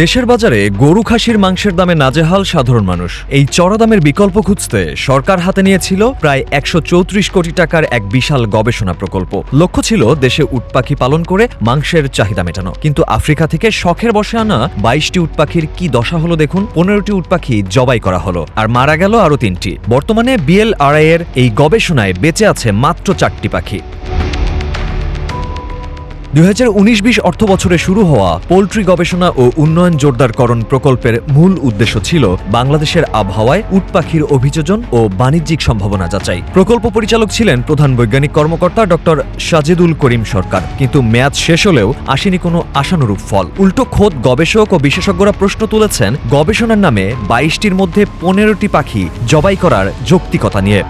দেশের বাজারে গরু খাসির মাংসের দামে নাজেহাল সাধারণ মানুষ। এই চড়া দামের বিকল্প খুঁজতে সরকার হাতে নিয়েছিল প্রায় ১৩৪ কোটি টাকার এক বিশাল গবেষণা প্রকল্প। লক্ষ্য ছিল দেশে উটপাখি পালন করে মাংসের চাহিদা মেটানো। কিন্তু আফ্রিকা থেকে শখের বসে আনা ২২টি উটপাখির কি দশা হলো দেখুন। ১৫টি উটপাখি জবাই করা হলো আর মারা গেল আরও ৩টি। বর্তমানে BLRI এর এই গবেষণায় বেঁচে আছে মাত্র ৪টি পাখি। ২০১৯-২০ অর্থ বছরে শুরু হওয়া পোল্ট্রি গবেষণা ও উন্নয়ন জোরদারকরণ প্রকল্পের মূল উদ্দেশ্য ছিল বাংলাদেশের আবহাওয়ায় উটপাখির অভিযোজন ও বাণিজ্যিক সম্ভাবনা যাচাই। প্রকল্প পরিচালক ছিলেন প্রধান বৈজ্ঞানিক কর্মকর্তা ডক্টর সাজেদুল করিম সরকার। কিন্তু মেয়াদ শেষ হলেও আসেনি কোনো আশানুরূপ ফল। উল্টো খোদ গবেষক ও বিশেষজ্ঞরা প্রশ্ন তুলেছেন গবেষণার নামে ২২টির মধ্যে ১৫টি পাখি জবাই করার যৌক্তিকতা নিয়ে।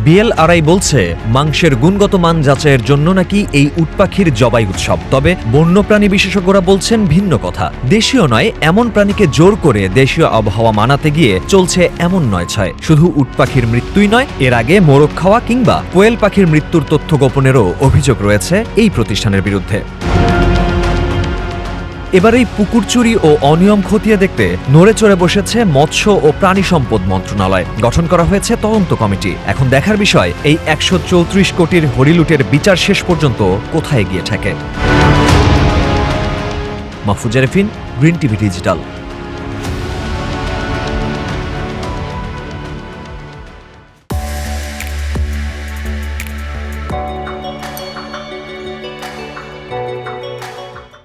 BLRI বলছে মাংসের গুণগত মান যাচাইয়ের জন্য নাকি এই উটপাখির জবাই উৎসব। তবে বন্যপ্রাণী বিশেষজ্ঞরা বলছেন ভিন্ন কথা। দেশীয় নয় এমন প্রাণীকে জোর করে দেশীয় আবহাওয়া মানাতে গিয়ে চলছে এমন নয় ছয়। শুধু উটপাখির মৃত্যুই নয়, এর আগে মোরগ খাওয়া কিংবা কোয়েল পাখির মৃত্যুর তথ্য গোপনেরও অভিযোগ রয়েছে এই প্রতিষ্ঠানের বিরুদ্ধে। এবার এই পুকুর চুরি ও অনিয়ম খতিয়ে দেখতে নড়ে চড়ে বসেছে মৎস্য ও প্রাণী সম্পদ মন্ত্রণালয়। গঠন করা হয়েছে তদন্ত কমিটি। এখন দেখার বিষয় এই ১৩৪ কোটির হরিলুটের বিচার শেষ পর্যন্ত কোথায় গিয়ে ঠেকে। Mahfuz Arefin, green TV digital.